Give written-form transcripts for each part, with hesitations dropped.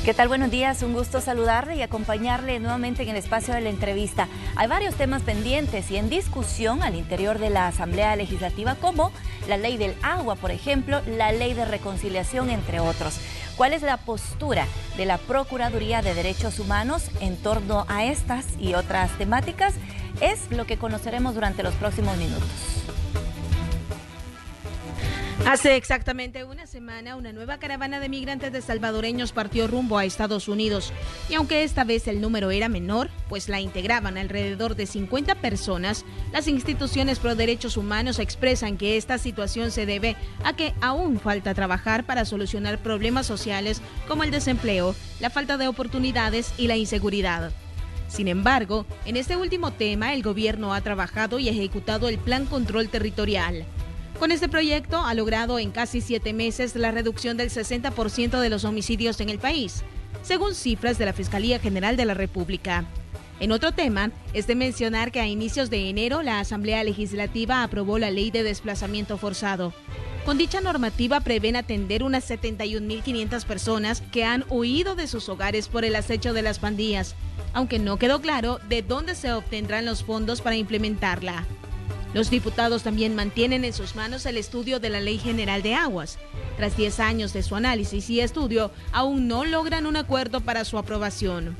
¿Qué tal? Buenos días, un gusto saludarle y acompañarle nuevamente en el espacio de la entrevista. Hay varios temas pendientes y en discusión al interior de la Asamblea Legislativa, como la ley del agua, por ejemplo, la ley de reconciliación, entre otros. ¿Cuál es la postura de la Procuraduría de Derechos Humanos en torno a estas y otras temáticas? Es lo que conoceremos durante los próximos minutos. Hace exactamente una semana, una nueva caravana de migrantes de salvadoreños partió rumbo a Estados Unidos. Y aunque esta vez el número era menor, pues la integraban alrededor de 50 personas, las instituciones pro derechos humanos expresan que esta situación se debe a que aún falta trabajar para solucionar problemas sociales como el desempleo, la falta de oportunidades y la inseguridad. Sin embargo, en este último tema, el gobierno ha trabajado y ejecutado el Plan Control Territorial. Con este proyecto ha logrado en casi 7 meses la reducción del 60% de los homicidios en el país, según cifras de la Fiscalía General de la República. En otro tema, es de mencionar que a inicios de enero la Asamblea Legislativa aprobó la Ley de Desplazamiento Forzado. Con dicha normativa prevén atender unas 71.500 personas que han huido de sus hogares por el acecho de las pandillas, aunque no quedó claro de dónde se obtendrán los fondos para implementarla. Los diputados también mantienen en sus manos el estudio de la Ley General de Aguas. Tras 10 años de su análisis y estudio, aún no logran un acuerdo para su aprobación.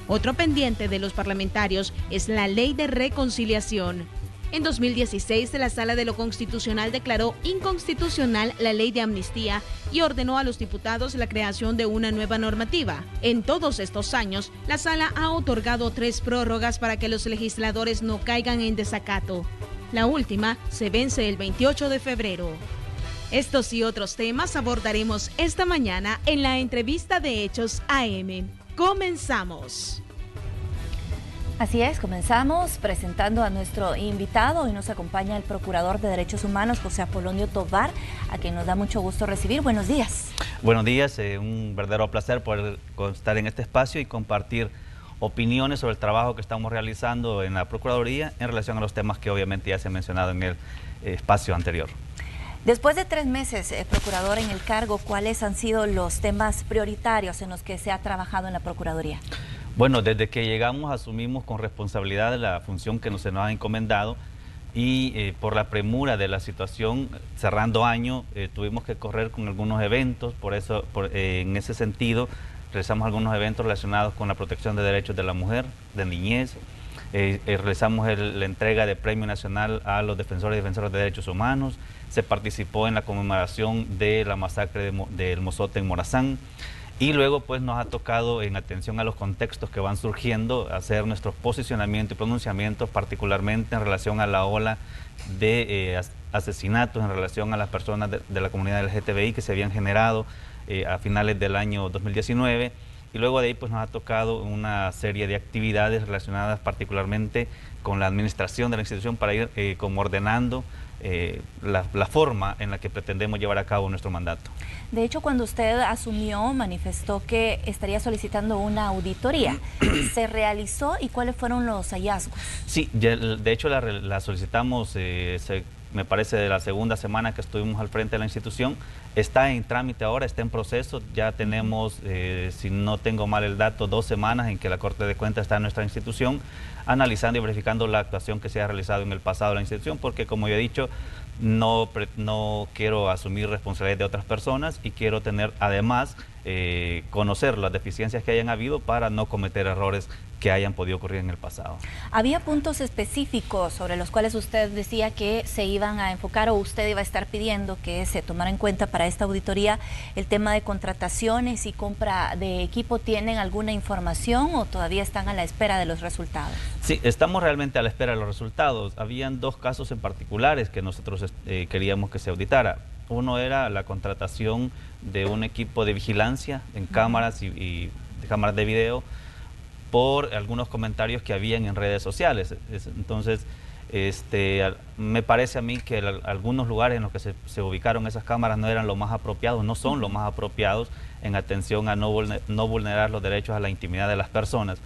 Otro pendiente de los parlamentarios es la Ley de Reconciliación. En 2016, la Sala de lo Constitucional declaró inconstitucional la Ley de Amnistía y ordenó a los diputados la creación de una nueva normativa. En todos estos años, la Sala ha otorgado 3 prórrogas para que los legisladores no caigan en desacato. La última se vence el 28 de febrero. Estos y otros temas abordaremos esta mañana en la entrevista de Hechos AM. ¡Comenzamos! Así es, comenzamos presentando a nuestro invitado. Hoy nos acompaña el Procurador de Derechos Humanos, José Apolonio Tovar, a quien nos da mucho gusto recibir. Buenos días. Buenos días, un verdadero placer poder estar en este espacio y compartir opiniones sobre el trabajo que estamos realizando en la Procuraduría en relación a los temas que obviamente ya se han mencionado en el espacio anterior. Después de 3 meses, Procurador, en el cargo, ¿cuáles han sido los temas prioritarios en los que se ha trabajado en la Procuraduría? Bueno, desde que llegamos asumimos con responsabilidad la función que se nos ha encomendado y por la premura de la situación, cerrando año, tuvimos que correr con algunos eventos, por eso en ese sentido realizamos algunos eventos relacionados con la protección de derechos de la mujer, de niñez, realizamos la entrega de Premio Nacional a los defensores y defensoras de derechos humanos, se participó en la conmemoración de la masacre del Mozote en Morazán, y luego pues nos ha tocado, en atención a los contextos que van surgiendo, hacer nuestros posicionamientos y pronunciamientos, particularmente en relación a la ola de asesinatos en relación a las personas de la comunidad LGTBI que se habían generado a finales del año 2019, y luego de ahí pues nos ha tocado una serie de actividades relacionadas particularmente con la administración de la institución para ir como ordenando la forma en la que pretendemos llevar a cabo nuestro mandato. De hecho, cuando usted asumió, manifestó que estaría solicitando una auditoría. ¿Se realizó y cuáles fueron los hallazgos? Sí, de hecho la solicitamos, me parece, de la segunda semana que estuvimos al frente de la institución. Está en trámite ahora, está en proceso. Ya tenemos, si no tengo mal el dato, 2 semanas en que la Corte de Cuentas está en nuestra institución, analizando y verificando la actuación que se ha realizado en el pasado de la institución, porque como yo he dicho, no quiero asumir responsabilidades de otras personas y quiero tener además conocer las deficiencias que hayan habido para no cometer errores que hayan podido ocurrir en el pasado. ¿Había puntos específicos sobre los cuales usted decía que se iban a enfocar o usted iba a estar pidiendo que se tomara en cuenta para esta auditoría? ¿El tema de contrataciones y compra de equipo, tienen alguna información o todavía están a la espera de los resultados? Sí, estamos realmente a la espera de los resultados. Habían 2 casos en particulares que nosotros queríamos que se auditara. Uno era la contratación de un equipo de vigilancia en cámaras y de cámaras de video por algunos comentarios que habían en redes sociales. Entonces, me parece a mí que algunos lugares en los que se ubicaron esas cámaras no eran los más apropiados, no son los más apropiados en atención a no vulnerar los derechos a la intimidad de las personas.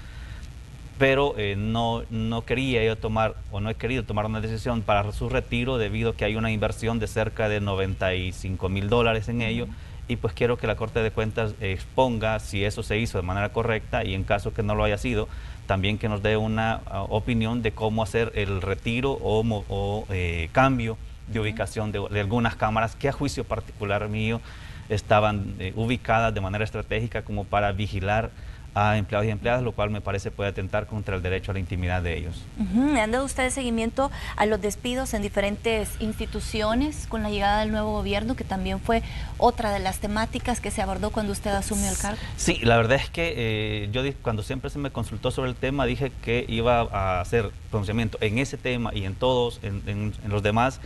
Pero no quería yo tomar, o no he querido tomar una decisión para su retiro debido a que hay una inversión de cerca de $95.000 en ello, y pues quiero que la Corte de Cuentas exponga si eso se hizo de manera correcta y en caso que no lo haya sido, también que nos dé una opinión de cómo hacer el retiro o cambio de ubicación de algunas cámaras que a juicio particular mío estaban ubicadas de manera estratégica como para vigilar a empleados y empleadas, lo cual me parece puede atentar contra el derecho a la intimidad de ellos. ¿Han dado ustedes seguimiento a los despidos en diferentes instituciones con la llegada del nuevo gobierno, que también fue otra de las temáticas que se abordó cuando usted asumió el cargo? Sí, la verdad es que yo cuando siempre se me consultó sobre el tema dije que iba a hacer pronunciamiento en ese tema y en todos, en los demás,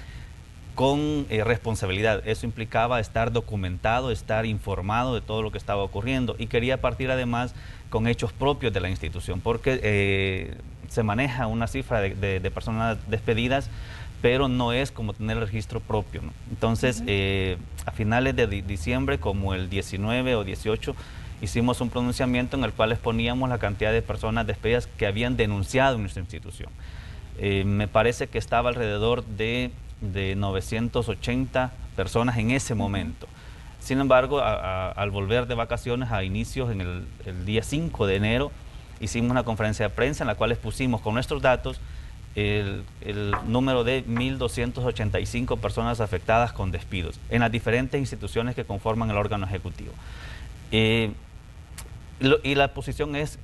con responsabilidad. Eso implicaba estar documentado, estar informado de todo lo que estaba ocurriendo y quería partir además con hechos propios de la institución, porque se maneja una cifra de personas despedidas, pero no es como tener el registro propio, ¿no? Entonces, a finales de diciembre, como el 19 o 18, hicimos un pronunciamiento en el cual exponíamos la cantidad de personas despedidas que habían denunciado en nuestra institución. Me parece que estaba alrededor de 980 personas en ese momento. Sin embargo, al volver de vacaciones a inicios en el día 5 de enero, hicimos una conferencia de prensa en la cual expusimos con nuestros datos el número de 1.285 personas afectadas con despidos en las diferentes instituciones que conforman el órgano ejecutivo. Y la posición es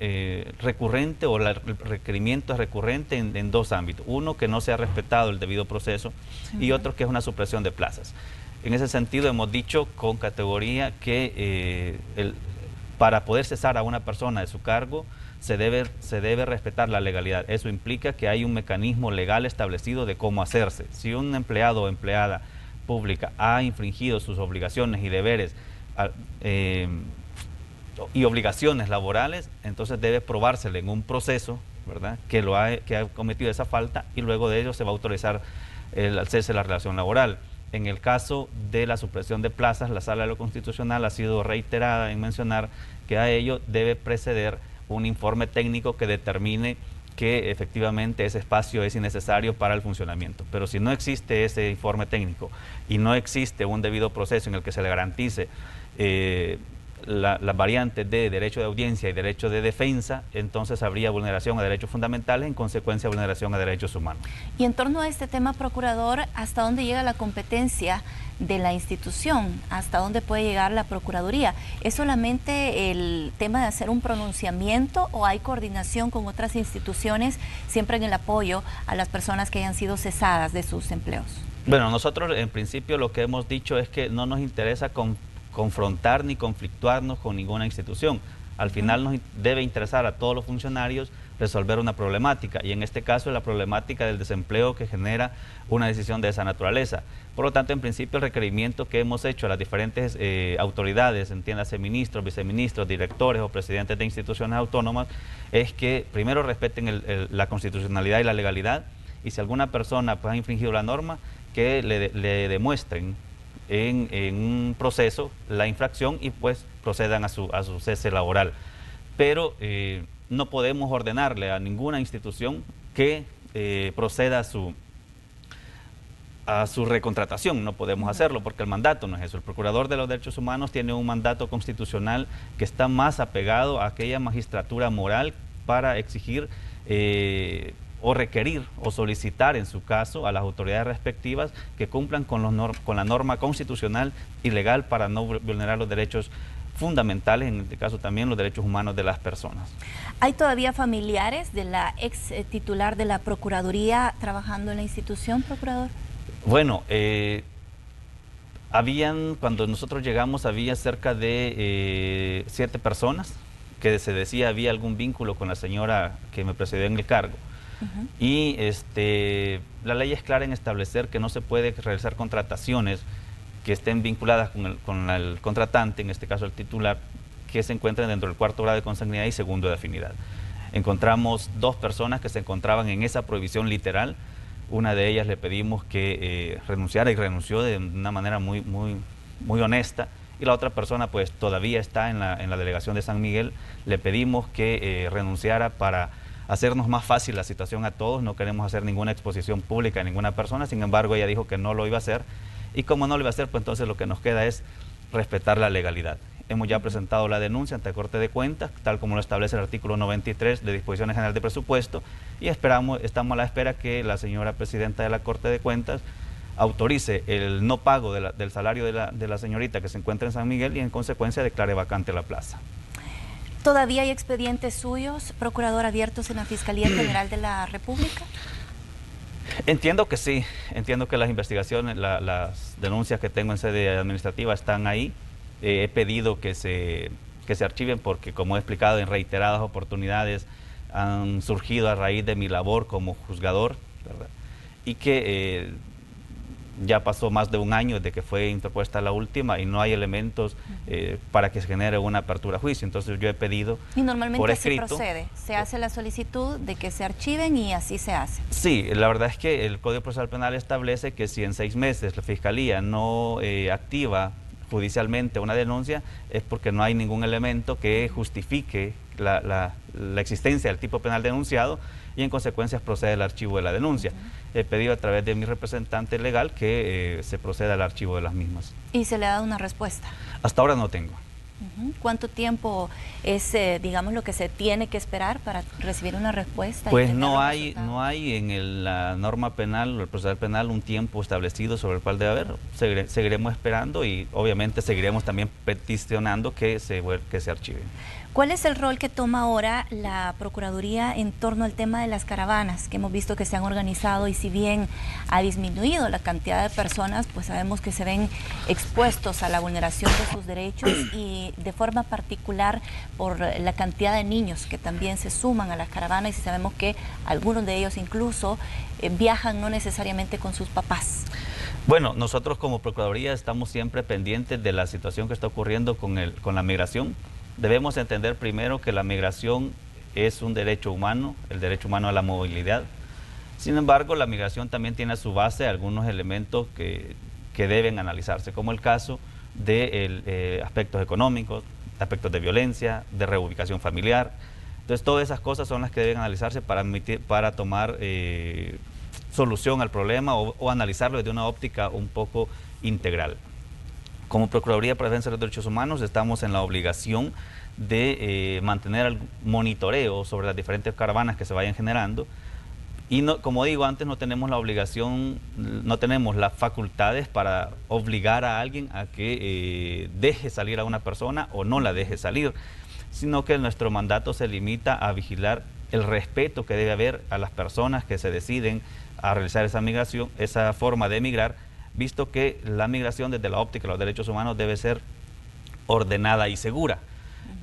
recurrente, o el requerimiento es recurrente en dos ámbitos. Uno, que no se ha respetado el debido proceso, y otro, que es una supresión de plazas. En ese sentido, hemos dicho con categoría que para poder cesar a una persona de su cargo se debe respetar la legalidad. Eso implica que hay un mecanismo legal establecido de cómo hacerse. Si un empleado o empleada pública ha infringido sus obligaciones y deberes y obligaciones laborales, entonces debe probársele en un proceso, ¿verdad?, que ha cometido esa falta, y luego de ello se va a autorizar el cese de la relación laboral. En el caso de la supresión de plazas, la Sala de lo Constitucional ha sido reiterada en mencionar que a ello debe preceder un informe técnico que determine que efectivamente ese espacio es innecesario para el funcionamiento. Pero si no existe ese informe técnico y no existe un debido proceso en el que se le garantice las variantes de derecho de audiencia y derecho de defensa, entonces habría vulneración a derechos fundamentales, en consecuencia vulneración a derechos humanos. Y en torno a este tema, procurador, ¿hasta dónde llega la competencia de la institución? ¿Hasta dónde puede llegar la Procuraduría? ¿Es solamente el tema de hacer un pronunciamiento o hay coordinación con otras instituciones siempre en el apoyo a las personas que hayan sido cesadas de sus empleos? Bueno, nosotros en principio lo que hemos dicho es que no nos interesa confrontar ni conflictuarnos con ninguna institución. Al final nos debe interesar a todos los funcionarios resolver una problemática, y en este caso es la problemática del desempleo que genera una decisión de esa naturaleza. Por lo tanto, en principio, el requerimiento que hemos hecho a las diferentes autoridades, entiéndase ministros, viceministros, directores o presidentes de instituciones autónomas, es que primero respeten la constitucionalidad y la legalidad, y si alguna persona pues ha infringido la norma, que le demuestren en un proceso la infracción y pues procedan a su cese laboral. Pero no podemos ordenarle a ninguna institución que proceda a su recontratación. No podemos hacerlo porque el mandato no es eso. El Procurador de los Derechos Humanos tiene un mandato constitucional que está más apegado a aquella magistratura moral para exigir o requerir o solicitar, en su caso, a las autoridades respectivas que cumplan con la norma constitucional y legal para no vulnerar los derechos fundamentales, en este caso también los derechos humanos de las personas. ¿Hay todavía familiares de la ex titular de la Procuraduría trabajando en la institución, procurador? Bueno, cuando nosotros llegamos, había cerca de 7 personas que se decía había algún vínculo con la señora que me precedió en el cargo. Y la ley es clara en establecer que no se puede realizar contrataciones que estén vinculadas con el contratante, en este caso el titular, que se encuentren dentro del 4º grado de consanguinidad y 2º de afinidad. Encontramos 2 personas que se encontraban en esa prohibición literal. Una de ellas le pedimos que renunciara, y renunció de una manera muy honesta. Y la otra persona pues todavía está en la delegación de San Miguel. Le pedimos que renunciara para hacernos más fácil la situación a todos. No queremos hacer ninguna exposición pública a ninguna persona, sin embargo ella dijo que no lo iba a hacer, y como no lo iba a hacer, pues entonces lo que nos queda es respetar la legalidad. Hemos ya presentado la denuncia ante la Corte de Cuentas, tal como lo establece el artículo 93 de Disposiciones Generales de Presupuesto, y estamos a la espera que la señora presidenta de la Corte de Cuentas autorice el no pago del salario de la señorita que se encuentra en San Miguel y en consecuencia declare vacante la plaza. ¿Todavía hay expedientes suyos, procurador, abiertos en la Fiscalía General de la República? Entiendo que sí, entiendo que las investigaciones, las denuncias que tengo en sede administrativa están ahí. He pedido que se archiven porque, como he explicado en reiteradas oportunidades, han surgido a raíz de mi labor como juzgador, ¿verdad? Y que ya pasó más de un año desde que fue interpuesta la última y no hay elementos para que se genere una apertura a juicio. Entonces yo he pedido y normalmente por así escrito, procede, se hace la solicitud de que se archiven y así se hace. Sí, la verdad es que el Código Procesal Penal establece que si en 6 meses la Fiscalía no activa judicialmente una denuncia, es porque no hay ningún elemento que justifique la existencia del tipo penal denunciado y en consecuencia procede el archivo de la denuncia. He pedido a través de mi representante legal que se proceda al archivo de las mismas. ¿Y se le ha dado una respuesta? Hasta ahora no tengo. ¿Cuánto tiempo es, digamos, lo que se tiene que esperar para recibir una respuesta? Pues no hay en la norma penal o el procesal penal un tiempo establecido sobre el cual debe haber. Seguiremos esperando y obviamente seguiremos también peticionando que se archive. ¿Cuál es el rol que toma ahora la Procuraduría en torno al tema de las caravanas que hemos visto que se han organizado y si bien ha disminuido la cantidad de personas, pues sabemos que se ven expuestos a la vulneración de sus derechos y de forma particular por la cantidad de niños que también se suman a las caravanas y sabemos que algunos de ellos incluso viajan no necesariamente con sus papás? Bueno, nosotros como Procuraduría estamos siempre pendientes de la situación que está ocurriendo con la migración. Debemos entender primero que la migración es un derecho humano, el derecho humano a la movilidad. Sin embargo, la migración también tiene a su base algunos elementos que deben analizarse, como el caso de aspectos económicos, aspectos de violencia, de reubicación familiar. Entonces, todas esas cosas son las que deben analizarse para tomar solución al problema o analizarlo desde una óptica un poco integral. Como Procuraduría para la Defensa de los Derechos Humanos estamos en la obligación de mantener el monitoreo sobre las diferentes caravanas que se vayan generando y no, como digo antes, no tenemos la obligación, no tenemos las facultades para obligar a alguien a que deje salir a una persona o no la deje salir, sino que nuestro mandato se limita a vigilar el respeto que debe haber a las personas que se deciden a realizar esa migración, esa forma de emigrar, visto que la migración desde la óptica de los derechos humanos debe ser ordenada y segura.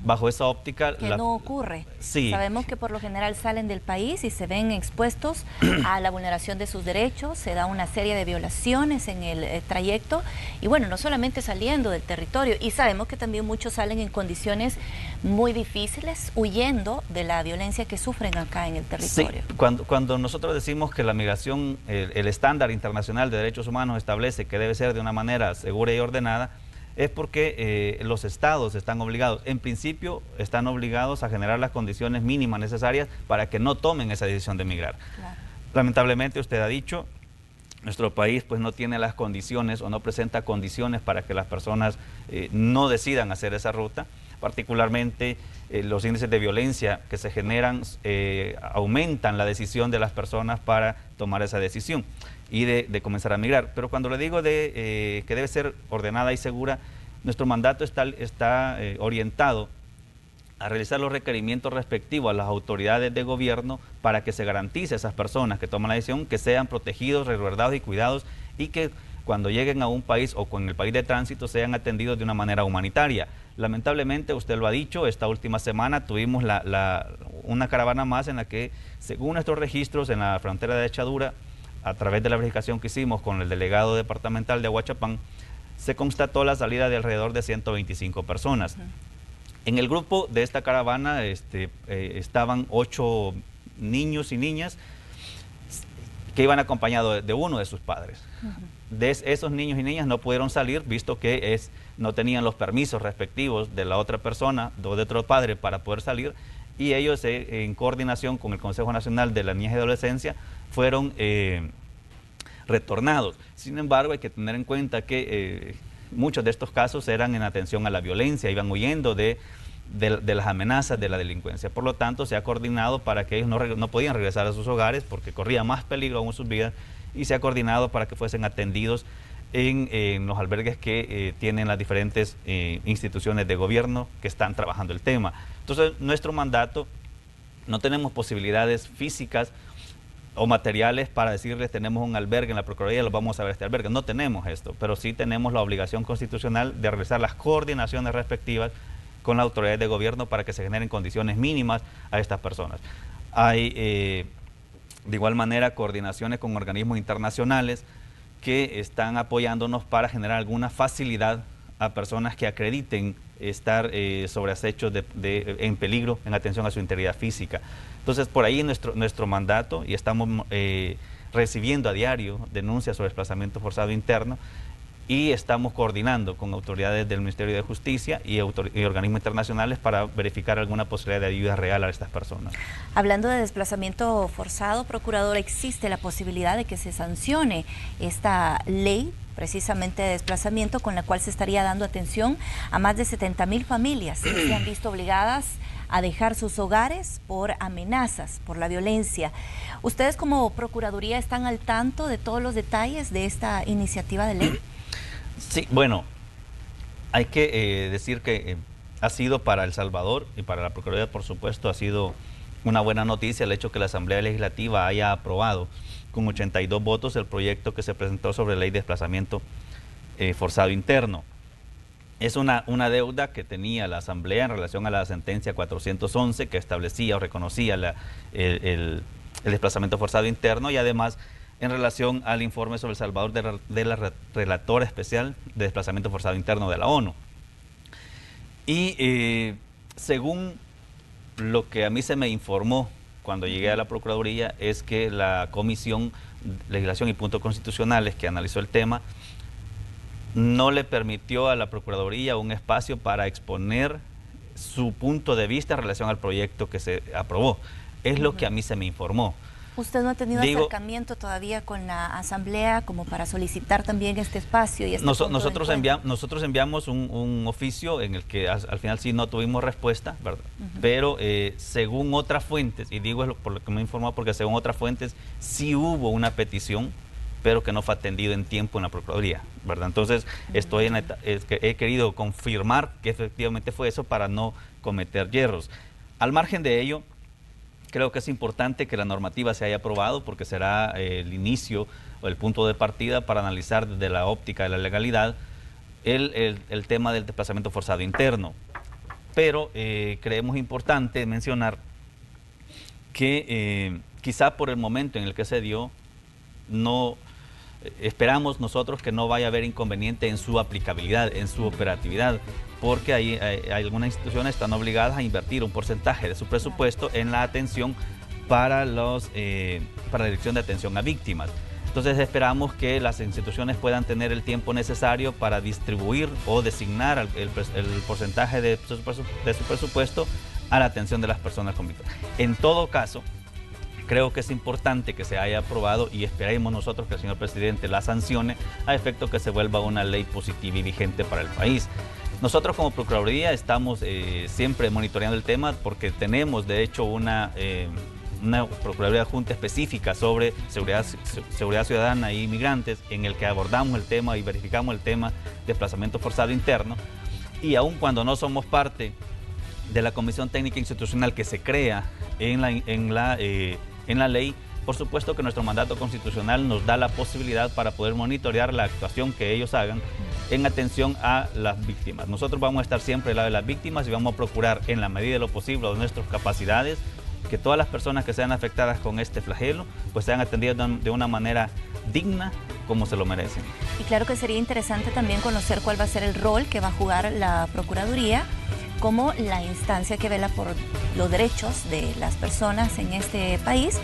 Bajo esa óptica... Que no ocurre. Sí. Sabemos que por lo general salen del país y se ven expuestos a la vulneración de sus derechos, se da una serie de violaciones en el trayecto y bueno, no solamente saliendo del territorio, y sabemos que también muchos salen en condiciones muy difíciles, huyendo de la violencia que sufren acá en el territorio. Sí, cuando nosotros decimos que la migración, el estándar internacional de derechos humanos establece que debe ser de una manera segura y ordenada, es porque los estados están obligados, en principio están obligados a generar las condiciones mínimas necesarias para que no tomen esa decisión de emigrar. Claro. Lamentablemente usted ha dicho, nuestro país pues no tiene las condiciones o no presenta condiciones para que las personas no decidan hacer esa ruta, particularmente los índices de violencia que se generan aumentan la decisión de las personas para tomar esa decisión y de comenzar a migrar. Pero cuando le digo que debe ser ordenada y segura, nuestro mandato está orientado a realizar los requerimientos respectivos a las autoridades de gobierno para que se garantice a esas personas que toman la decisión que sean protegidos, resguardados y cuidados y que cuando lleguen a un país o con el país de tránsito sean atendidos de una manera humanitaria. Lamentablemente, usted lo ha dicho, esta última semana tuvimos una caravana más en la que, según nuestros registros en la frontera de Echadura, a través de la verificación que hicimos con el delegado departamental de Ahuachapán, se constató la salida de alrededor de 125 personas. En el grupo de esta caravana estaban 8 niños y niñas que iban acompañados de uno de sus padres. De esos niños y niñas no pudieron salir, visto que no tenían los permisos respectivos de la otra persona, de otro padre, para poder salir, y ellos en coordinación con el Consejo Nacional de la Niñez y Adolescencia fueron retornados. Sin embargo, hay que tener en cuenta que muchos de estos casos eran en atención a la violencia, iban huyendo de las amenazas de la delincuencia. Por lo tanto, se ha coordinado para que ellos no podían regresar a sus hogares porque corría más peligro aún sus vidas, y se ha coordinado para que fuesen atendidos en los albergues que tienen las diferentes instituciones de gobierno que están trabajando el tema. Entonces, nuestro mandato, no tenemos posibilidades físicas o materiales para decirles tenemos un albergue en la Procuraduría, los vamos a ver este albergue. No tenemos esto, pero sí tenemos la obligación constitucional de realizar las coordinaciones respectivas con las autoridades de gobierno para que se generen condiciones mínimas a estas personas. Hay de igual manera coordinaciones con organismos internacionales que están apoyándonos para generar alguna facilidad a personas que acrediten estar sobre acechos en peligro en atención a su integridad física. Entonces, por ahí nuestro mandato, y estamos recibiendo a diario denuncias sobre desplazamiento forzado interno, y estamos coordinando con autoridades del Ministerio de Justicia y organismos internacionales para verificar alguna posibilidad de ayuda real a estas personas. Hablando de desplazamiento forzado, procurador, ¿existe la posibilidad de que se sancione esta ley precisamente de desplazamiento con la cual se estaría dando atención a más de 70.000 familias que se han visto obligadas a dejar sus hogares por amenazas, por la violencia? ¿Ustedes como Procuraduría están al tanto de todos los detalles de esta iniciativa de ley? Sí, bueno, hay que decir que ha sido para El Salvador y para la Procuraduría, por supuesto, ha sido una buena noticia el hecho que la Asamblea Legislativa haya aprobado con 82 votos el proyecto que se presentó sobre ley de desplazamiento forzado interno. Es una deuda que tenía la Asamblea en relación a la sentencia 411 que establecía o reconocía el desplazamiento forzado interno, y además en relación al informe sobre El Salvador de la Relatora Especial de Desplazamiento Forzado Interno de la ONU. Y según lo que a mí se me informó cuando llegué a la Procuraduría, es que la Comisión Legislación y Puntos Constitucionales que analizó el tema no le permitió a la Procuraduría un espacio para exponer su punto de vista en relación al proyecto que se aprobó. Es lo que a mí se me informó. ¿Usted no ha tenido acercamiento todavía con la Asamblea como para solicitar también este espacio? Y nosotros enviamos un oficio en el que al final sí no tuvimos respuesta, ¿verdad? Pero según otras fuentes, y digo por lo que me informó, porque según otras fuentes sí hubo una petición, pero que no fue atendido en tiempo en la Procuraduría, ¿verdad? Entonces he querido confirmar que efectivamente fue eso para no cometer yerros. Al margen de ello, creo que es importante que la normativa se haya aprobado porque será el inicio o el punto de partida para analizar desde la óptica de la legalidad el tema del desplazamiento forzado interno. Pero creemos importante mencionar que quizá por el momento en el que se dio, esperamos nosotros que no vaya a haber inconveniente en su aplicabilidad, en su operatividad, porque hay algunas instituciones están obligadas a invertir un porcentaje de su presupuesto en la atención para la Dirección de Atención a Víctimas. Entonces esperamos que las instituciones puedan tener el tiempo necesario para distribuir o designar el porcentaje de su presupuesto a la atención de las personas con víctimas. En todo caso, creo que es importante que se haya aprobado y esperemos nosotros que el señor presidente la sancione a efecto que se vuelva una ley positiva y vigente para el país. Nosotros como Procuraduría estamos siempre monitoreando el tema porque tenemos de hecho una Procuraduría Adjunta específica sobre seguridad ciudadana y inmigrantes en el que abordamos el tema y verificamos el tema de desplazamiento forzado interno, y aun cuando no somos parte de la Comisión Técnica Institucional que se crea en la ley, por supuesto que nuestro mandato constitucional nos da la posibilidad para poder monitorear la actuación que ellos hagan en atención a las víctimas. Nosotros vamos a estar siempre al lado de las víctimas y vamos a procurar en la medida de lo posible de nuestras capacidades que todas las personas que sean afectadas con este flagelo pues sean atendidas de una manera digna como se lo merecen. Y claro que sería interesante también conocer cuál va a ser el rol que va a jugar la Procuraduría como la instancia que vela por los derechos de las personas en este país.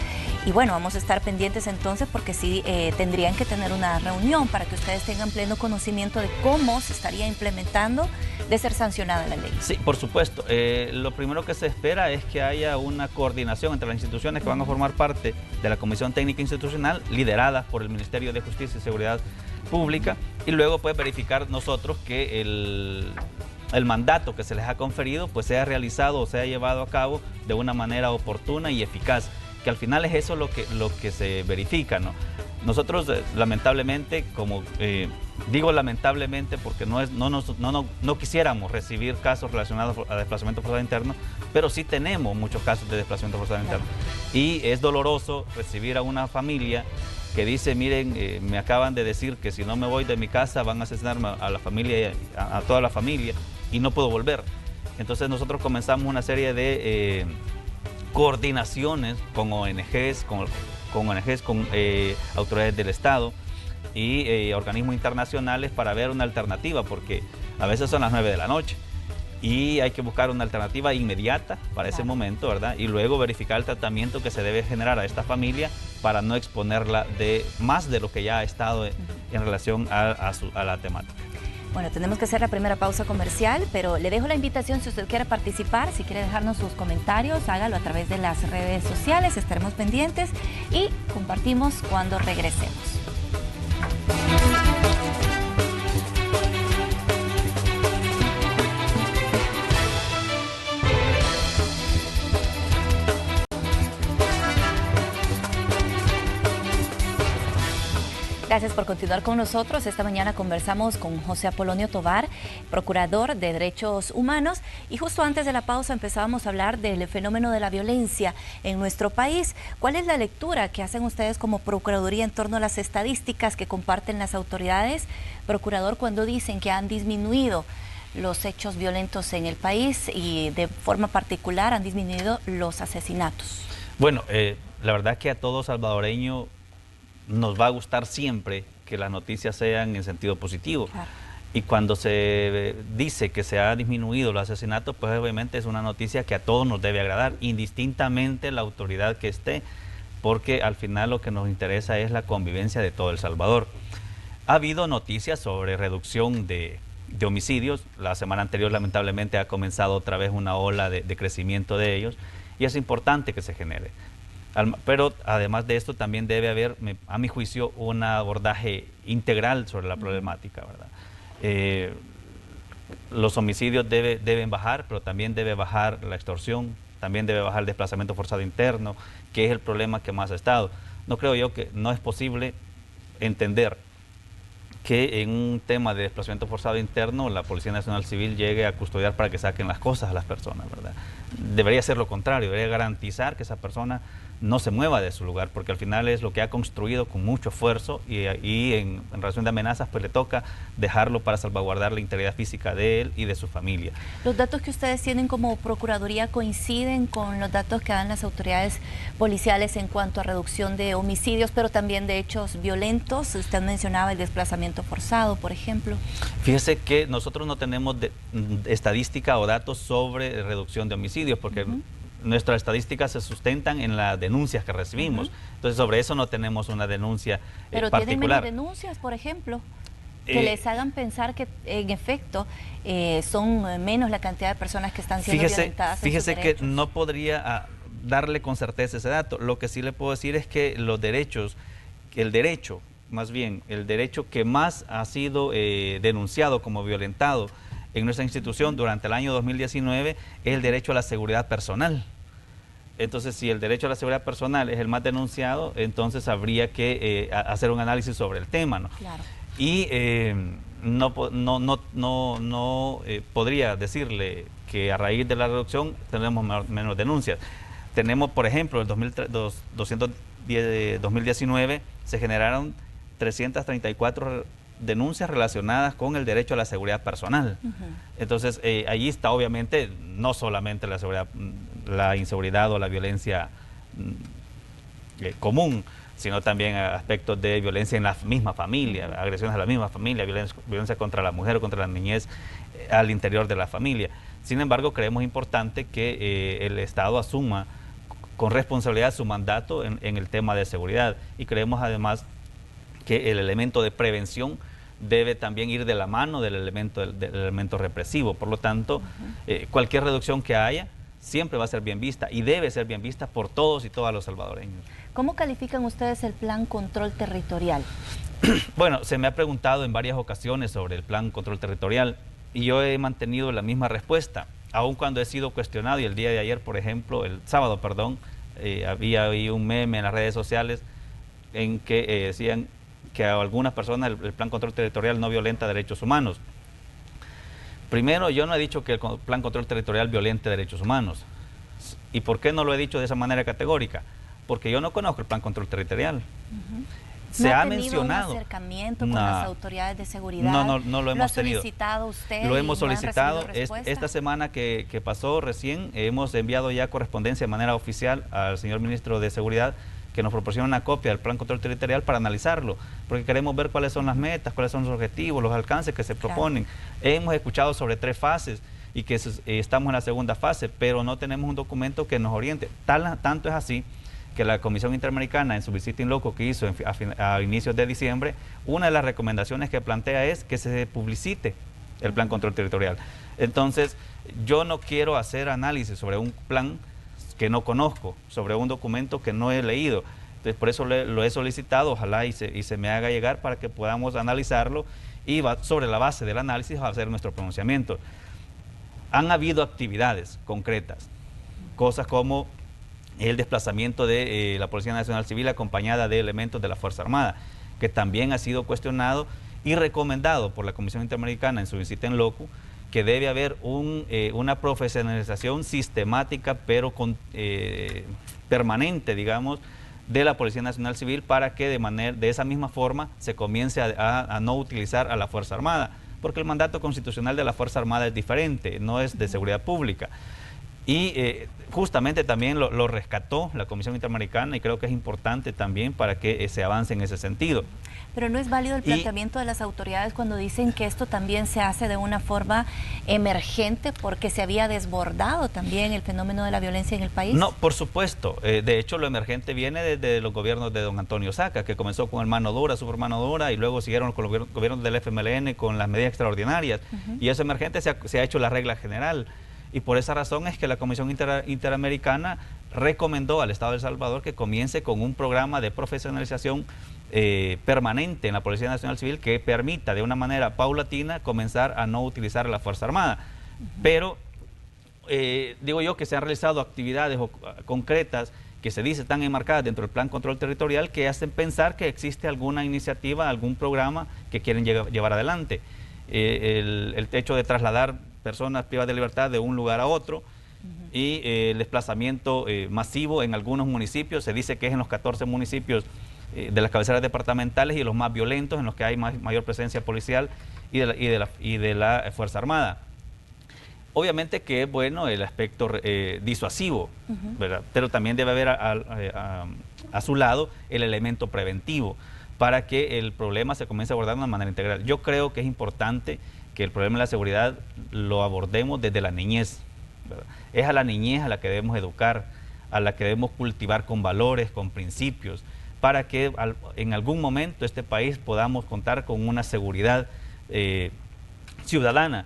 Y bueno, vamos a estar pendientes entonces porque sí tendrían que tener una reunión para que ustedes tengan pleno conocimiento de cómo se estaría implementando de ser sancionada la ley. Sí, por supuesto. Lo primero que se espera es que haya una coordinación entre las instituciones que van a formar parte de la Comisión Técnica Institucional, lideradas por el Ministerio de Justicia y Seguridad Pública, y luego pues verificar nosotros que el mandato que se les ha conferido pues sea realizado o sea llevado a cabo de una manera oportuna y eficaz, que al final es eso lo que se verifica, ¿no? Nosotros lamentablemente, como digo lamentablemente porque no quisiéramos recibir casos relacionados a desplazamiento forzado interno, pero sí tenemos muchos casos de desplazamiento forzado interno. Y es doloroso recibir a una familia que dice, miren, me acaban de decir que si no me voy de mi casa van a asesinarme a la familia, a toda la familia, y no puedo volver. Entonces nosotros comenzamos una serie de coordinaciones con ONGs, con autoridades del Estado y organismos internacionales para ver una alternativa, porque a veces son las 9 de la noche y hay que buscar una alternativa inmediata para ese momento, ¿verdad? Y luego verificar el tratamiento que se debe generar a esta familia para no exponerla más de lo que ya ha estado en relación a la temática. Bueno, tenemos que hacer la primera pausa comercial, pero le dejo la invitación si usted quiere participar, si quiere dejarnos sus comentarios, hágalo a través de las redes sociales, estaremos pendientes y compartimos cuando regresemos. Gracias por continuar con nosotros. Esta mañana conversamos con José Apolonio Tovar, procurador de Derechos Humanos, y justo antes de la pausa empezábamos a hablar del fenómeno de la violencia en nuestro país. ¿Cuál es la lectura que hacen ustedes como Procuraduría en torno a las estadísticas que comparten las autoridades, procurador, cuando dicen que han disminuido los hechos violentos en el país y de forma particular han disminuido los asesinatos? Bueno, la verdad que a todo salvadoreño nos va a gustar siempre que las noticias sean en sentido positivo. Claro. Y cuando se dice que se ha disminuido los asesinatos, pues obviamente es una noticia que a todos nos debe agradar, indistintamente la autoridad que esté, porque al final lo que nos interesa es la convivencia de todo El Salvador. Ha habido noticias sobre reducción de homicidios. La semana anterior lamentablemente ha comenzado otra vez una ola de crecimiento de ellos, y es importante que se genere. Pero además de esto también debe haber, a mi juicio, un abordaje integral sobre la problemática, ¿verdad? Los homicidios deben bajar, pero también debe bajar la extorsión, también debe bajar el desplazamiento forzado interno, que es el problema que más ha estado. No creo yo que no es posible entender que en un tema de desplazamiento forzado interno la Policía Nacional Civil llegue a custodiar para que saquen las cosas a las personas, ¿verdad? Debería ser lo contrario, debería garantizar que esa persona no se mueva de su lugar, porque al final es lo que ha construido con mucho esfuerzo y en relación de amenazas pues le toca dejarlo para salvaguardar la integridad física de él y de su familia. ¿Los datos que ustedes tienen como Procuraduría coinciden con los datos que dan las autoridades policiales en cuanto a reducción de homicidios, pero también de hechos violentos? Usted mencionaba el desplazamiento forzado, por ejemplo. Fíjese que nosotros no tenemos estadística o datos sobre reducción de homicidios, porque nuestras estadísticas se sustentan en las denuncias que recibimos. Entonces, sobre eso no tenemos una denuncia Pero particular. ¿tienen menos denuncias, por ejemplo? Que les hagan pensar que, en efecto, son menos la cantidad de personas que están siendo violentadas. Fíjese que no podría darle con certeza ese dato. Lo que sí le puedo decir es que el derecho que más ha sido denunciado como violentado en nuestra institución durante el año 2019 es el derecho a la seguridad personal. Entonces, si el derecho a la seguridad personal es el más denunciado, entonces habría que hacer un análisis sobre el tema, ¿no? Claro. Y no podría decirle que a raíz de la reducción tenemos menos denuncias. Tenemos, por ejemplo, en 2019 se generaron 334 denuncias relacionadas con el derecho a la seguridad personal. Entonces, allí está obviamente no solamente la inseguridad o la violencia común, sino también aspectos de violencia en la misma familia, agresiones a la misma familia, violencia contra la mujer o contra la niñez al interior de la familia. Sin embargo, creemos importante que el Estado asuma con responsabilidad su mandato en el tema de seguridad, y creemos además que el elemento de prevención debe también ir de la mano del elemento represivo. Por lo tanto, cualquier reducción que haya siempre va a ser bien vista y debe ser bien vista por todos y todas los salvadoreños. ¿Cómo califican ustedes el plan control territorial? Bueno, se me ha preguntado en varias ocasiones sobre el Plan Control Territorial y yo he mantenido la misma respuesta, aun cuando he sido cuestionado, y el día de ayer, por ejemplo, el sábado, perdón, había ahí un meme en las redes sociales en que decían que a algunas personas el Plan Control Territorial no violenta derechos humanos. Primero, yo no he dicho que el Plan Control Territorial violente derechos humanos. ¿Y por qué no lo he dicho de esa manera categórica? Porque yo no conozco el Plan Control Territorial. Se ha mencionado un acercamiento con las autoridades de seguridad? No lo hemos tenido. ¿Lo ha solicitado usted? Lo hemos solicitado. ¿Respuesta? Esta semana que pasó recién, hemos enviado ya correspondencia de manera oficial al señor ministro de Seguridad, que nos proporciona una copia del Plan Control Territorial para analizarlo, porque queremos ver cuáles son las metas, cuáles son los objetivos, los alcances que se proponen. Hemos escuchado sobre 3 fases y que estamos en la segunda fase, pero no tenemos un documento que nos oriente. Tanto es así que la Comisión Interamericana, en su visita in loco que hizo a inicios de diciembre, una de las recomendaciones que plantea es que se publicite el Plan Control Territorial. Entonces, yo no quiero hacer análisis sobre un plan que no conozco, sobre un documento que no he leído. Entonces, por eso lo he solicitado, ojalá y se me haga llegar para que podamos analizarlo y sobre la base del análisis hacer nuestro pronunciamiento. Han habido actividades concretas, cosas como el desplazamiento de la Policía Nacional Civil acompañada de elementos de la Fuerza Armada, que también ha sido cuestionado y recomendado por la Comisión Interamericana en su visita in loco, que debe haber una profesionalización sistemática pero permanente, digamos, de la Policía Nacional Civil para que de esa misma forma se comience a no utilizar a la Fuerza Armada, porque el mandato constitucional de la Fuerza Armada es diferente, no es de seguridad pública. Y justamente también lo rescató la Comisión Interamericana y creo que es importante también para que se avance en ese sentido. Pero no es válido el planteamiento de las autoridades cuando dicen que esto también se hace de una forma emergente porque se había desbordado también el fenómeno de la violencia en el país. No, por supuesto. De hecho, lo emergente viene desde los gobiernos de don Antonio Saca, que comenzó con el mano dura, super mano dura, y luego siguieron con los gobiernos del FMLN con las medidas extraordinarias. Y eso emergente se ha hecho la regla general. Y por esa razón es que la Comisión Interamericana recomendó al Estado de El Salvador que comience con un programa de profesionalización permanente en la Policía Nacional Civil que permita de una manera paulatina comenzar a no utilizar a la Fuerza Armada. Pero digo yo que se han realizado actividades concretas que se dice están enmarcadas dentro del Plan Control Territorial que hacen pensar que existe alguna iniciativa, algún programa que quieren llevar adelante. El hecho de trasladar personas privadas de libertad de un lugar a otro y el desplazamiento masivo en algunos municipios, se dice que es en los 14 municipios de las cabeceras departamentales y los más violentos, en los que hay mayor presencia policial y de la Fuerza Armada. Obviamente que es bueno el aspecto disuasivo, ¿verdad? Pero también debe haber a su lado el elemento preventivo para que el problema se comience a abordar de una manera integral. Yo creo que es importante que el problema de la seguridad lo abordemos desde la niñez, ¿verdad? Es a la niñez a la que debemos educar, a la que debemos cultivar con valores, con principios, para que en algún momento este país podamos contar con una seguridad ciudadana.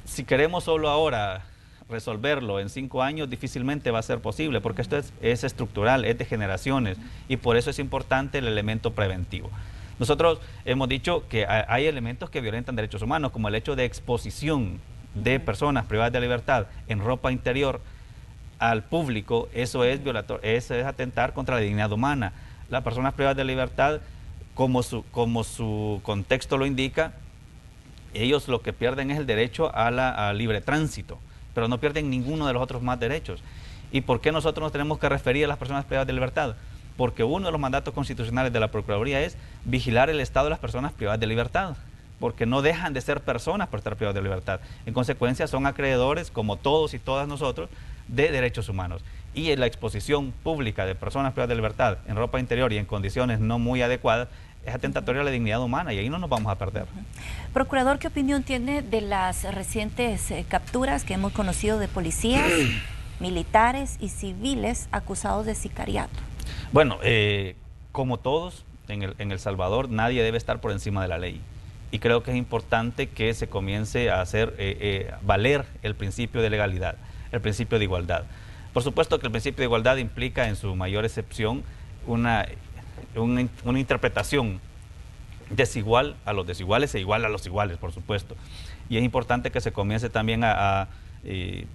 Si queremos solo ahora resolverlo en 5 años, difícilmente va a ser posible, porque esto es estructural, es de generaciones, y por eso es importante el elemento preventivo. Nosotros hemos dicho que hay elementos que violentan derechos humanos, como el hecho de exposición de personas privadas de libertad en ropa interior al público. Eso es atentar contra la dignidad humana. Las personas privadas de libertad, como su contexto lo indica, ellos lo que pierden es el derecho a libre tránsito, pero no pierden ninguno de los otros más derechos. ¿Y por qué nosotros nos tenemos que referir a las personas privadas de libertad? Porque uno de los mandatos constitucionales de la Procuraduría es vigilar el estado de las personas privadas de libertad, porque no dejan de ser personas por estar privadas de libertad. En consecuencia, son acreedores, como todos y todas nosotros, de derechos humanos. Y en la exposición pública de personas privadas de libertad en ropa interior y en condiciones no muy adecuadas es atentatoria a la dignidad humana y ahí no nos vamos a perder. Procurador, ¿qué opinión tiene de las recientes capturas que hemos conocido de policías, militares y civiles acusados de sicariato? Bueno, como todos en El Salvador, nadie debe estar por encima de la ley. Y creo que es importante que se comience a hacer valer el principio de legalidad, el principio de igualdad. Por supuesto que el principio de igualdad implica en su mayor excepción una interpretación desigual a los desiguales e igual a los iguales, por supuesto. Y es importante que se comience también a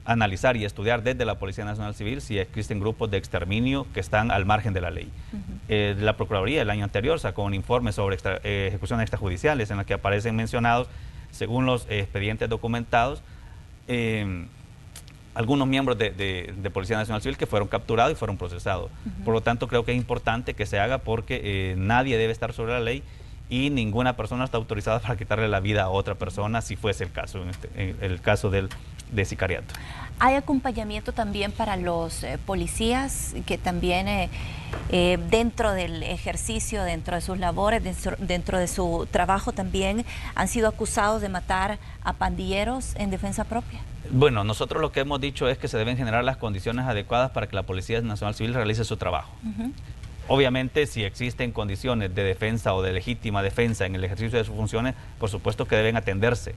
analizar y estudiar desde la Policía Nacional Civil si existen grupos de exterminio que están al margen de la ley. La Procuraduría el año anterior sacó un informe sobre ejecuciones extrajudiciales en la que aparecen mencionados, según los expedientes documentados, algunos miembros de Policía Nacional Civil que fueron capturados y fueron procesados. Por lo tanto, creo que es importante que se haga porque nadie debe estar sobre la ley y ninguna persona está autorizada para quitarle la vida a otra persona, si fuese el caso, en el caso de sicariato. ¿Hay acompañamiento también para los policías que también dentro del ejercicio, dentro de sus labores, dentro de su trabajo también han sido acusados de matar a pandilleros en defensa propia? Bueno, nosotros lo que hemos dicho es que se deben generar las condiciones adecuadas para que la Policía Nacional Civil realice su trabajo. Obviamente, si existen condiciones de defensa o de legítima defensa en el ejercicio de sus funciones, por supuesto que deben atenderse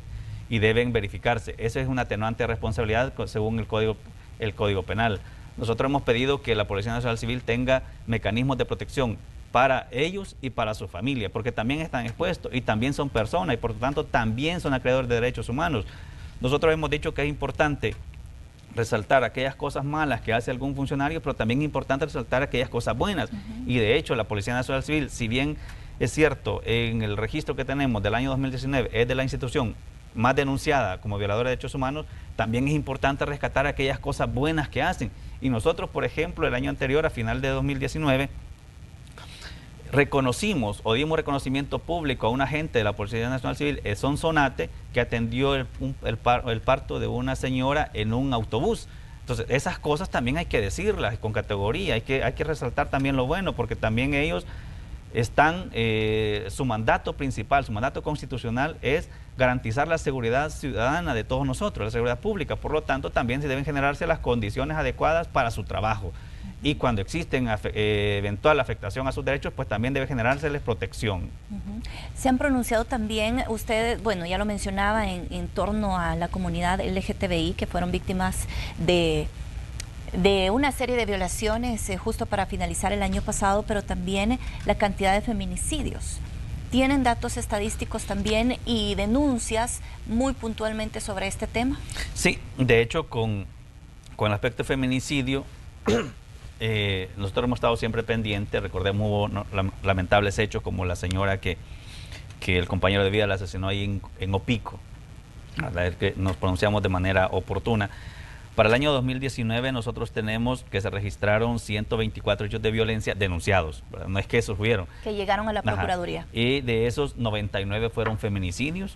y deben verificarse. Eso es una atenuante de responsabilidad según el Código Penal. Nosotros hemos pedido que la Policía Nacional Civil tenga mecanismos de protección para ellos y para su familia, porque también están expuestos y también son personas y por lo tanto también son acreedores de derechos humanos. Nosotros hemos dicho que es importante resaltar aquellas cosas malas que hace algún funcionario, pero también es importante resaltar aquellas cosas buenas. Y de hecho, la Policía Nacional Civil, si bien es cierto, en el registro que tenemos del año 2019, es de la institución más denunciada como violadora de derechos humanos, también es importante rescatar aquellas cosas buenas que hacen. Y nosotros, por ejemplo, el año anterior, a final de 2019, reconocimos o dimos reconocimiento público a un agente de la Policía Nacional Civil, Sonsonate, que atendió el parto de una señora en un autobús. Entonces, esas cosas también hay que decirlas con categoría, hay que resaltar también lo bueno, porque también ellos están, su mandato principal, su mandato constitucional es garantizar la seguridad ciudadana de todos nosotros, la seguridad pública. Por lo tanto, también se deben generarse las condiciones adecuadas para su trabajo. Y cuando existen eventual afectación a sus derechos, pues también debe generárseles protección. Se han pronunciado también ustedes, bueno, ya lo mencionaba, en torno a la comunidad LGTBI que fueron víctimas de una serie de violaciones justo para finalizar el año pasado, pero también la cantidad de feminicidios. ¿Tienen datos estadísticos también y denuncias muy puntualmente sobre este tema? Sí, de hecho, con el aspecto de feminicidio, nosotros hemos estado siempre pendientes. Recordemos, hubo lamentables hechos como la señora que el compañero de vida la asesinó ahí en Opico. Es que nos pronunciamos de manera oportuna. Para el año 2019 nosotros tenemos que se registraron 124 hechos de violencia denunciados, ¿verdad? No es que esos hubieron. Que llegaron a la Procuraduría. Y de esos 99 fueron feminicidios,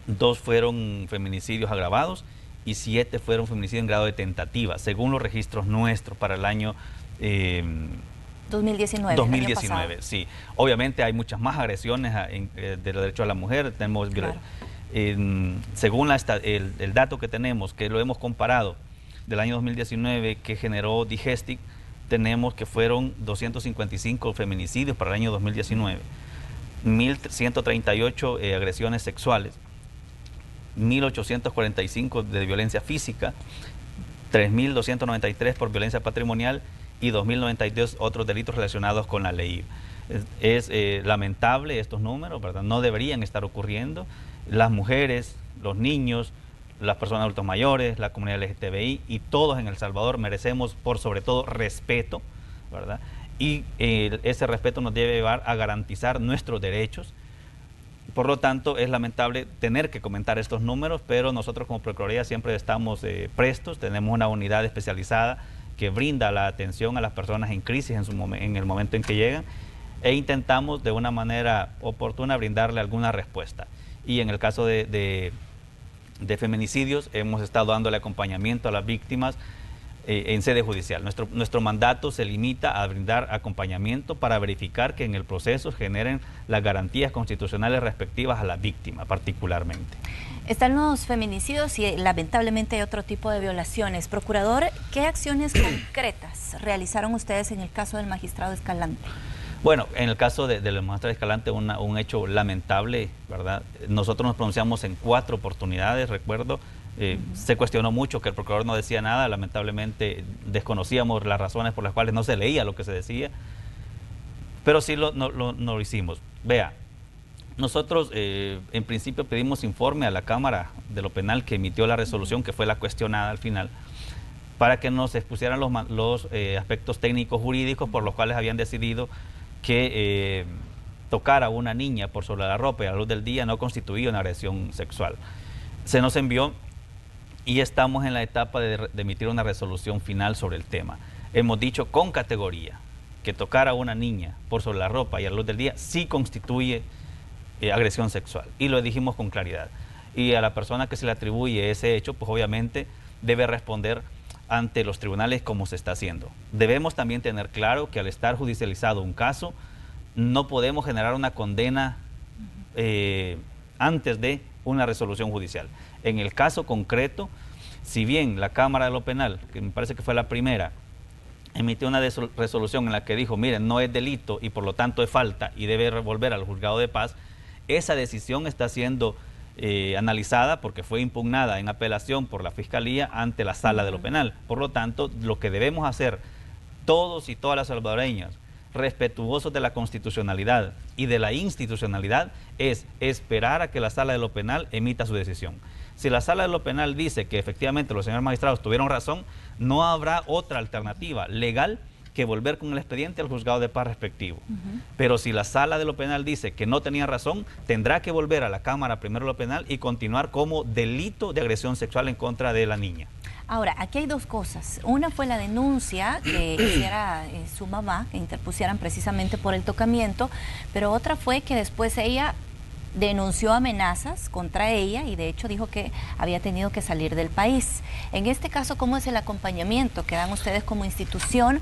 2 fueron feminicidios agravados y 7 fueron feminicidios en grado de tentativa, según los registros nuestros para el año 2019. 2019, sí. Obviamente hay muchas más agresiones de los derechos a la mujer. Tenemos, claro, según el dato que tenemos, que lo hemos comparado del año 2019 que generó Digestic, tenemos que fueron 255 feminicidios para el año 2019, 1.138 agresiones sexuales, 1.845 de violencia física, 3.293 por violencia patrimonial y 2.092 otros delitos relacionados con la ley. Es lamentable estos números, ¿verdad? No deberían estar ocurriendo. Las mujeres, los niños, las personas adultos mayores, la comunidad LGTBI y todos en El Salvador merecemos por sobre todo respeto, ¿verdad? Y ese respeto nos debe llevar a garantizar nuestros derechos. Por lo tanto, es lamentable tener que comentar estos números, pero nosotros como Procuraduría siempre estamos prestos. Tenemos una unidad especializada que brinda la atención a las personas en crisis en el momento en que llegan, e intentamos de una manera oportuna brindarle alguna respuesta. Y en el caso de feminicidios hemos estado dándole acompañamiento a las víctimas en sede judicial. Nuestro mandato se limita a brindar acompañamiento para verificar que en el proceso generen las garantías constitucionales respectivas a la víctima particularmente. Están los feminicidios y lamentablemente hay otro tipo de violaciones. Procurador, ¿qué acciones concretas realizaron ustedes en el caso del magistrado Escalante? Bueno, en el caso del magistrado Escalante, un hecho lamentable, ¿verdad? Nosotros nos pronunciamos en 4 oportunidades, recuerdo. Se cuestionó mucho que el procurador no decía nada, lamentablemente desconocíamos las razones por las cuales no se leía lo que se decía, pero sí no lo hicimos. Vea, Nosotros en principio pedimos informe a la Cámara de lo Penal que emitió la resolución, que fue la cuestionada al final, para que nos expusieran los aspectos técnicos jurídicos por los cuales habían decidido que tocar a una niña por sobre la ropa y a la luz del día no constituía una agresión sexual. Se nos envió y estamos en la etapa de emitir una resolución final sobre el tema. Hemos dicho con categoría que tocar a una niña por sobre la ropa y a la luz del día sí constituye agresión sexual, y lo dijimos con claridad. Y a la persona que se le atribuye ese hecho, pues obviamente debe responder ante los tribunales como se está haciendo. Debemos también tener claro que al estar judicializado un caso, no podemos generar una condena antes de una resolución judicial. En el caso concreto, si bien la Cámara de lo Penal, que me parece que fue la primera, emitió una resolución en la que dijo, miren, no es delito y por lo tanto es falta y debe volver al juzgado de paz, esa decisión está siendo analizada porque fue impugnada en apelación por la Fiscalía ante la Sala de lo Penal. Por lo tanto, lo que debemos hacer todos y todas las salvadoreñas, respetuosos de la constitucionalidad y de la institucionalidad, es esperar a que la Sala de lo Penal emita su decisión. Si la Sala de lo Penal dice que efectivamente los señores magistrados tuvieron razón, no habrá otra alternativa legal que volver con el expediente al juzgado de paz respectivo. Pero si la Sala de lo Penal dice que no tenía razón, tendrá que volver a la Cámara primero de lo Penal y continuar como delito de agresión sexual en contra de la niña. Ahora, aquí hay dos cosas. Una fue la denuncia que hiciera su mamá, que interpusieran precisamente por el tocamiento, pero otra fue que después ella denunció amenazas contra ella y de hecho dijo que había tenido que salir del país. En este caso, ¿cómo es el acompañamiento que dan ustedes como institución?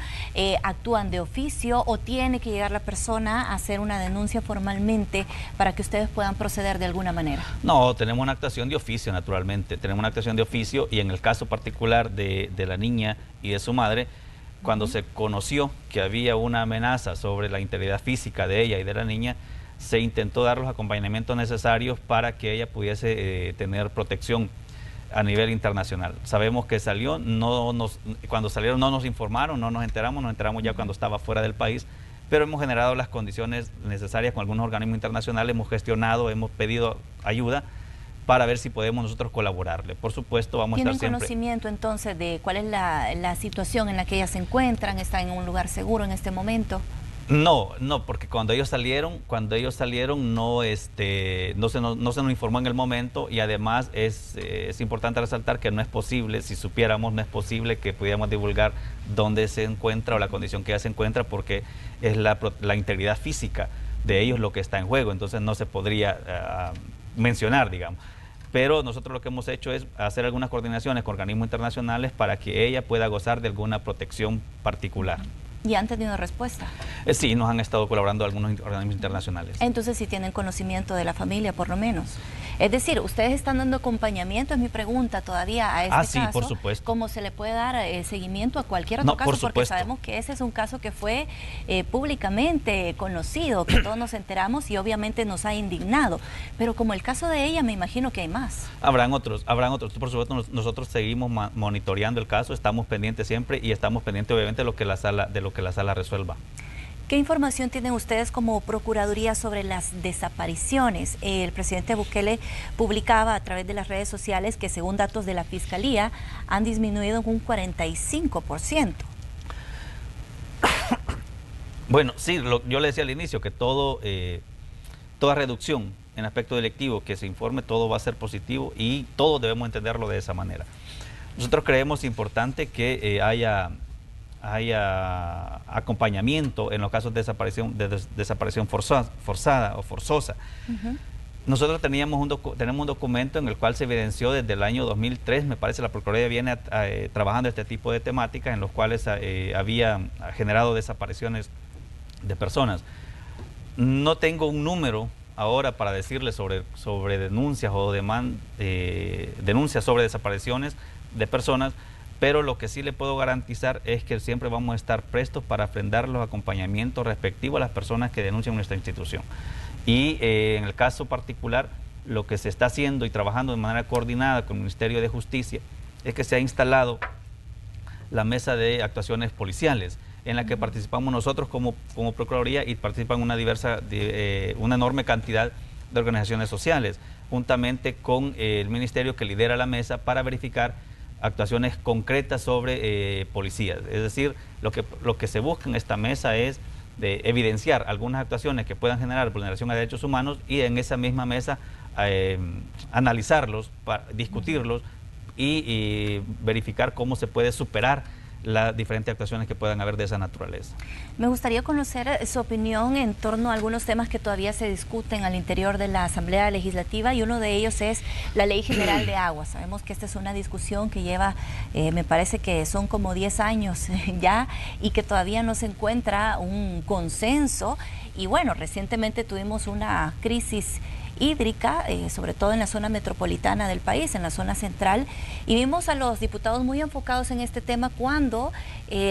¿Actúan de oficio o tiene que llegar la persona a hacer una denuncia formalmente para que ustedes puedan proceder de alguna manera? No, tenemos una actuación de oficio, naturalmente. Tenemos una actuación de oficio y en el caso particular de la niña y de su madre, cuando se conoció que había una amenaza sobre la integridad física de ella y de la niña, se intentó dar los acompañamientos necesarios para que ella pudiese tener protección a nivel internacional. Sabemos que salió, cuando salieron no nos informaron, no nos enteramos ya cuando estaba fuera del país, pero hemos generado las condiciones necesarias con algunos organismos internacionales, hemos gestionado, hemos pedido ayuda para ver si podemos nosotros colaborarle. Por supuesto, vamos a estar siempre... ¿Tienen conocimiento entonces de cuál es la situación en la que ellas se encuentran? ¿Están en un lugar seguro en este momento? No, porque cuando ellos salieron no se nos informó en el momento y además es importante resaltar que no es posible, si supiéramos, no es posible que pudiéramos divulgar dónde se encuentra o la condición que ella se encuentra porque es la integridad física de ellos lo que está en juego, entonces no se podría mencionar, digamos. Pero nosotros lo que hemos hecho es hacer algunas coordinaciones con organismos internacionales para que ella pueda gozar de alguna protección particular. ¿Y han tenido respuesta? Sí, nos han estado colaborando algunos organismos internacionales. Entonces sí tienen conocimiento de la familia, por lo menos. Es decir, ¿ustedes están dando acompañamiento? Es mi pregunta todavía a este caso. Sí, por supuesto. ¿Cómo se le puede dar seguimiento a cualquier otro caso? Porque sabemos que ese es un caso que fue públicamente conocido, que todos nos enteramos y obviamente nos ha indignado. Pero como el caso de ella, me imagino que hay más. Habrán otros. Por supuesto, nosotros seguimos monitoreando el caso, estamos pendientes siempre y estamos pendientes obviamente de lo que la sala resuelva. ¿Qué información tienen ustedes como Procuraduría sobre las desapariciones? El presidente Bukele publicaba a través de las redes sociales que según datos de la Fiscalía han disminuido en un 45%. Bueno, sí, yo le decía al inicio que toda reducción en aspecto delictivo que se informe, todo va a ser positivo y todos debemos entenderlo de esa manera. Nosotros creemos importante que haya acompañamiento en los casos de desaparición forzada o forzosa. Nosotros tenemos un documento en el cual se evidenció desde el año 2003, me parece la Procuraduría viene trabajando este tipo de temáticas en los cuales había generado desapariciones de personas. No tengo un número ahora para decirles sobre denuncias o denuncias sobre desapariciones de personas, pero lo que sí le puedo garantizar es que siempre vamos a estar prestos para brindar los acompañamientos respectivos a las personas que denuncian nuestra institución. Y en el caso particular, lo que se está haciendo y trabajando de manera coordinada con el Ministerio de Justicia es que se ha instalado la mesa de actuaciones policiales, en la que participamos nosotros como Procuraduría y participan una enorme cantidad de organizaciones sociales, juntamente con el ministerio que lidera la mesa para verificar actuaciones concretas sobre policías. Es decir, lo que se busca en esta mesa es de evidenciar algunas actuaciones que puedan generar vulneración a derechos humanos y en esa misma mesa analizarlos, discutirlos y verificar cómo se puede superar las diferentes actuaciones que puedan haber de esa naturaleza. Me gustaría conocer su opinión en torno a algunos temas que todavía se discuten al interior de la Asamblea Legislativa, y uno de ellos es la Ley General de Agua. Sabemos que esta es una discusión que lleva, me parece que son como 10 años ya, y que todavía no se encuentra un consenso. Y bueno, recientemente tuvimos una crisis hídrica, sobre todo en la zona metropolitana del país, en la zona central, y vimos a los diputados muy enfocados en este tema cuando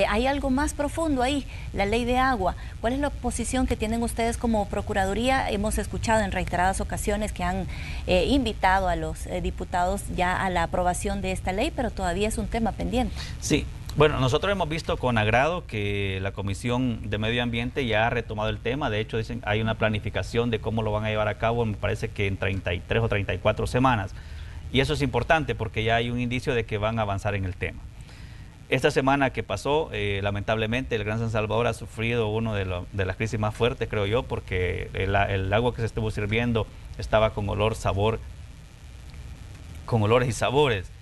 hay algo más profundo ahí, la ley de agua. ¿Cuál es la posición que tienen ustedes como Procuraduría? Hemos escuchado en reiteradas ocasiones que han invitado a los diputados ya a la aprobación de esta ley, pero todavía es un tema pendiente. Sí. Bueno, nosotros hemos visto con agrado que la Comisión de Medio Ambiente ya ha retomado el tema. De hecho, dicen hay una planificación de cómo lo van a llevar a cabo, me parece que en 33 o 34 semanas. Y eso es importante porque ya hay un indicio de que van a avanzar en el tema. Esta semana que pasó, lamentablemente, el Gran San Salvador ha sufrido una de las crisis más fuertes, creo yo, porque el agua que se estuvo sirviendo estaba con olores y sabores.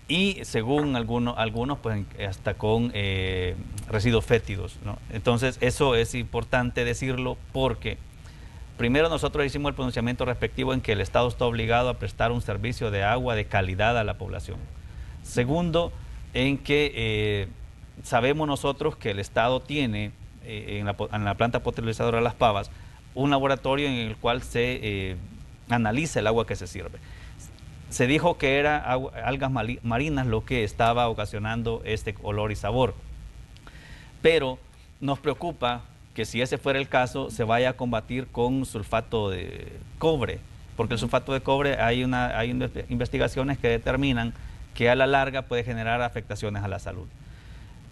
Y según algunos pues hasta con residuos fétidos, ¿no? Entonces eso es importante decirlo porque primero nosotros hicimos el pronunciamiento respectivo en que el Estado está obligado a prestar un servicio de agua de calidad a la población. Segundo, en que sabemos nosotros que el Estado tiene en la planta potabilizadora Las Pavas un laboratorio en el cual se analiza el agua que se sirve. Se dijo que era algas marinas lo que estaba ocasionando este olor y sabor. Pero nos preocupa que si ese fuera el caso, se vaya a combatir con sulfato de cobre, porque el sulfato de cobre hay investigaciones que determinan que a la larga puede generar afectaciones a la salud.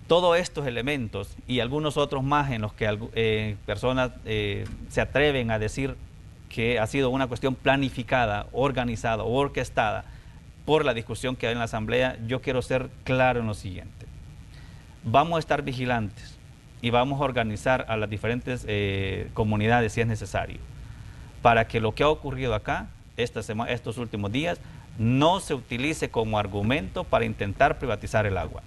Todos estos elementos y algunos otros más en los que personas se atreven a decir que ha sido una cuestión planificada, organizada o orquestada por la discusión que hay en la Asamblea, yo quiero ser claro en lo siguiente. Vamos a estar vigilantes y vamos a organizar a las diferentes comunidades si es necesario, para que lo que ha ocurrido acá estos últimos días no se utilice como argumento para intentar privatizar el agua.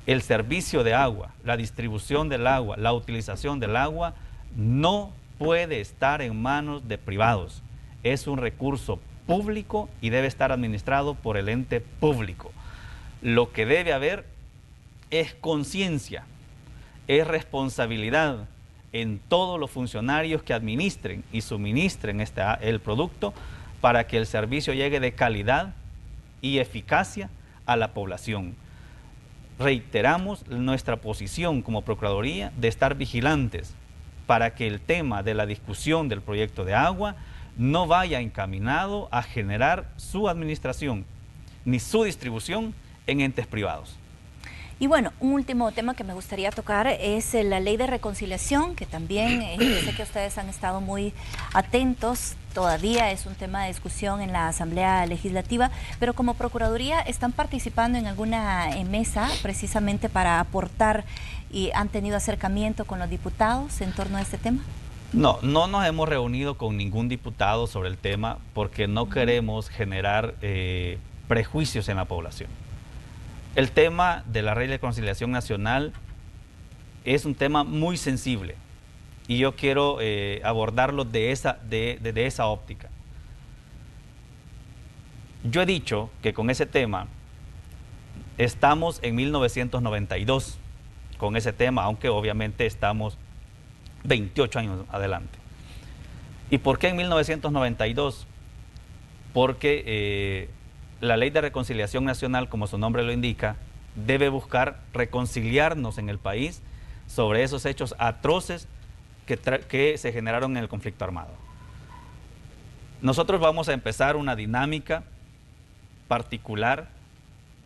El servicio de agua, la distribución del agua, la utilización del agua no puede estar en manos de privados. Es un recurso público y debe estar administrado por el ente público. Lo que debe haber es conciencia, es responsabilidad en todos los funcionarios que administren y suministren el producto para que el servicio llegue de calidad y eficacia a la población. Reiteramos nuestra posición como Procuraduría de estar vigilantes para que el tema de la discusión del proyecto de agua no vaya encaminado a generar su administración ni su distribución en entes privados. Y bueno, un último tema que me gustaría tocar es la ley de reconciliación, que también sé que ustedes han estado muy atentos. Todavía es un tema de discusión en la Asamblea Legislativa, pero como Procuraduría, ¿están participando en alguna mesa precisamente para aportar y han tenido acercamiento con los diputados en torno a este tema? No, no nos hemos reunido con ningún diputado sobre el tema porque no queremos generar prejuicios en la población. El tema de la Ley de Reconciliación Nacional es un tema muy sensible y yo quiero abordarlo de esa óptica. Yo he dicho que con ese tema estamos en 1992 con ese tema, aunque obviamente estamos 28 años adelante. ¿Y por qué en 1992? Porque la Ley de Reconciliación Nacional, como su nombre lo indica, debe buscar reconciliarnos en el país sobre esos hechos atroces que se generaron en el conflicto armado. Nosotros vamos a empezar una dinámica particular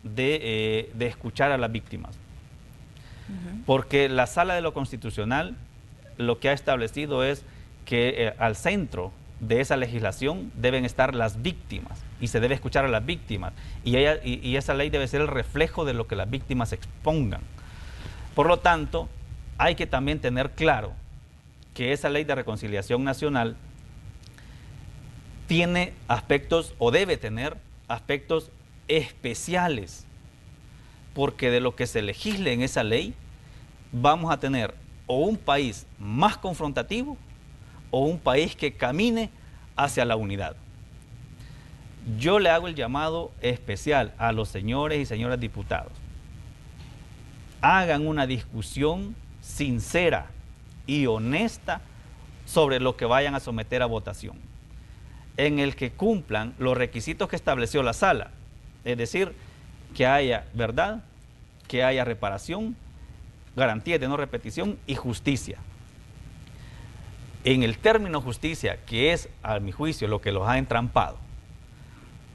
de escuchar a las víctimas, porque la Sala de lo Constitucional lo que ha establecido es que al centro de esa legislación deben estar las víctimas y se debe escuchar a las víctimas y esa ley debe ser el reflejo de lo que las víctimas expongan. Por lo tanto, hay que también tener claro que esa ley de reconciliación nacional tiene aspectos o debe tener aspectos especiales, porque de lo que se legisle en esa ley vamos a tener o un país más confrontativo o un país que camine hacia la unidad. Yo le hago el llamado especial a los señores y señoras diputados. Hagan una discusión sincera y honesta sobre lo que vayan a someter a votación, en el que cumplan los requisitos que estableció la sala, es decir, que haya verdad, que haya reparación, garantías de no repetición y justicia. En el término justicia, que es a mi juicio lo que los ha entrampado,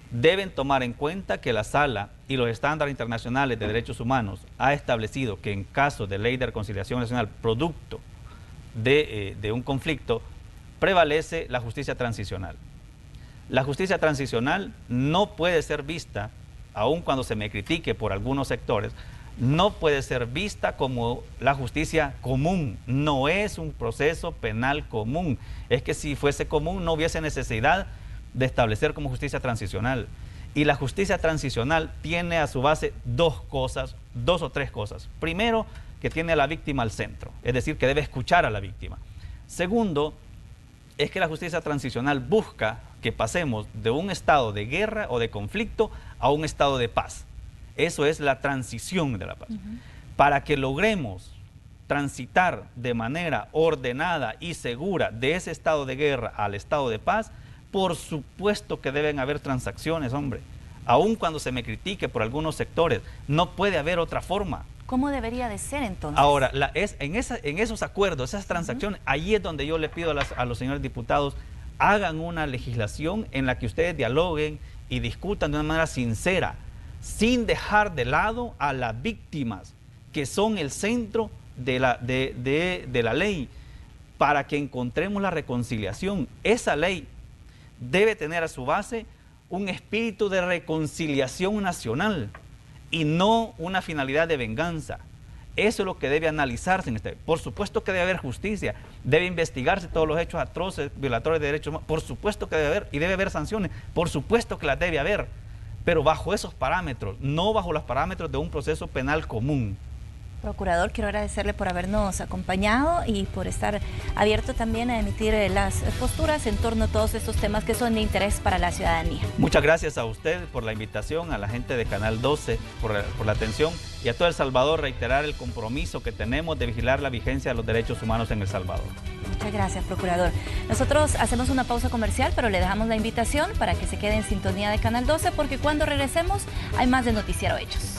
deben tomar en cuenta que la sala y los estándares internacionales de derechos humanos ha establecido que en caso de ley de reconciliación nacional producto de un conflicto, prevalece la justicia transicional. La justicia transicional no puede ser vista, aun cuando se me critique por algunos sectores, no puede ser vista como la justicia común. No es un proceso penal común. Es que si fuese común no hubiese necesidad de establecer como justicia transicional. Y la justicia transicional tiene a su base dos o tres cosas. Primero, que tiene a la víctima al centro, es decir, que debe escuchar a la víctima. Segundo, es que la justicia transicional busca que pasemos de un estado de guerra o de conflicto a un estado de paz. Eso es la transición de la paz. Para que logremos transitar de manera ordenada y segura de ese estado de guerra al estado de paz, por supuesto que deben haber transacciones, hombre. Aun cuando se me critique por algunos sectores, no puede haber otra forma. ¿Cómo debería de ser entonces? Ahora, en esos acuerdos, esas transacciones, ahí es donde yo le pido a los señores diputados, hagan una legislación en la que ustedes dialoguen y discutan de una manera sincera, sin dejar de lado a las víctimas, que son el centro de la ley, para que encontremos la reconciliación. Esa ley debe tener a su base un espíritu de reconciliación nacional y no una finalidad de venganza. Eso es lo que debe analizarse en este. Por supuesto que debe haber justicia, debe investigarse todos los hechos atroces, violatorios de derechos humanos, por supuesto que debe haber, y debe haber sanciones, por supuesto que las debe haber, pero bajo esos parámetros, no bajo los parámetros de un proceso penal común. Procurador, quiero agradecerle por habernos acompañado y por estar abierto también a emitir las posturas en torno a todos estos temas que son de interés para la ciudadanía. Muchas gracias a usted por la invitación, a la gente de Canal 12 por la atención y a todo El Salvador reiterar el compromiso que tenemos de vigilar la vigencia de los derechos humanos en El Salvador. Muchas gracias, Procurador. Nosotros hacemos una pausa comercial, pero le dejamos la invitación para que se quede en sintonía de Canal 12 porque cuando regresemos hay más de Noticiero Hechos.